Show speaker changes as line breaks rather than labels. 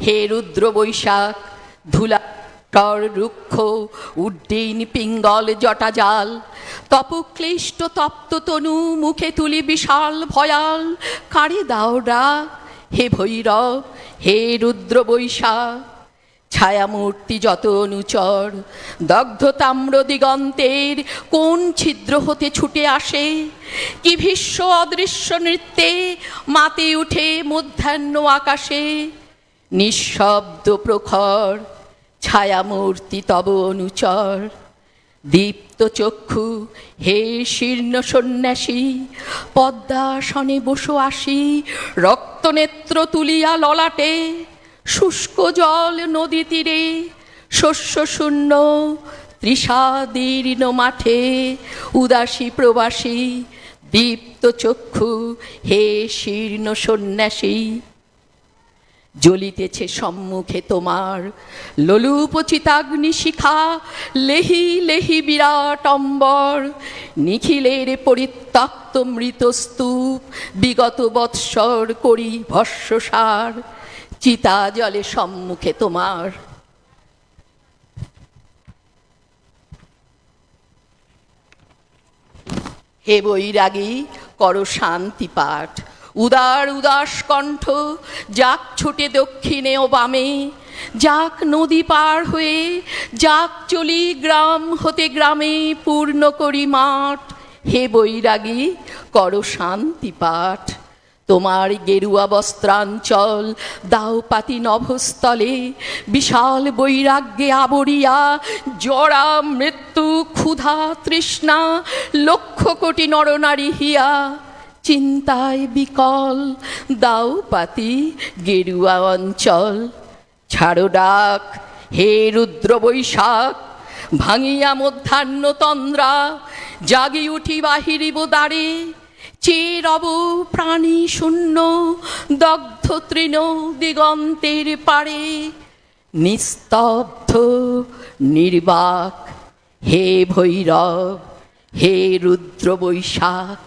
হে রুদ্র বৈশাখ, ধুলা রুক্ষ উড্ডীন পিঙ্গল জটাজাল, তপক্লিষ্ট তপ্ত তনু মুখে তুলি বিশাল ভয়াল, কারে দাও ডাক হে ভৈরব, হে রুদ্র বৈশাখ। ছায়ামূর্তি যত অনুচর দগ্ধ তাম্র দিগন্তের কোন ছিদ্র হতে ছুটে আসে, কি ভীষ্ম অদৃশ্য নৃত্যে মাতে উঠে মধ্যাহ্ন আকাশে। নিঃশব্দ প্রখর ছায়ামূর্তি তব অনুচর, দীপ্ত চক্ষু হে শীর্ণ সন্ন্যাসী, পদ্মাসনে বসো আসি রক্তনেত্র তুলিয়া ললাটে। শুষ্ক জল নদী তীরে শস্য শূন্য তৃষাদীর্ণ মাঠে, উদাসী প্রবাসী দীপ্ত চক্ষু হে শীর্ণ সন্ন্যাসী। জ্বলিতেছে সম্মুখে তোমার লোলুপচিতাগ্নি শিখা, লেহি লেহি বিরাট অম্বর, নিখিলের পরিত্যক্ত মৃত স্তূপ, বিগত বৎসর করি ভস্মসার। চিতা জলে সম্মুখে তোমার। হে বৈরাগী করো শান্তি পাঠ, উদার উদাস কণ্ঠ যাক ছুটে দক্ষিণে ও বামে, যাক নদী পার হয়ে যাক চলি গ্রাম হতে গ্রামে, পূর্ণ করি মাঠ। হে বৈরাগী করো শান্তি পাঠ, তোমার গেরুয়া বস্ত্রাঞ্চল দাও পাতি নভস্থলে, বিশাল বৈরাগ্যে আবরিয়া জরা মৃত্যু ক্ষুধা তৃষ্ণা লক্ষ কোটি নরনারী হিয়া। চিন্তায় বিকল দাও পাতি গেরুয়া অঞ্চল। ছাড়ো ডাক হে রুদ্র বৈশাখ, ভাঙিয়া মধ্যাহ্ন তন্দ্রা, জাগি উঠি বাহিরিব দ্বারে। চেয়ে রব প্রাণী শূন্য দগ্ধ তৃণ দিগন্তের পারে, নিস্তব্ধ নির্বাক হে ভৈরব, হে রুদ্র বৈশাখ।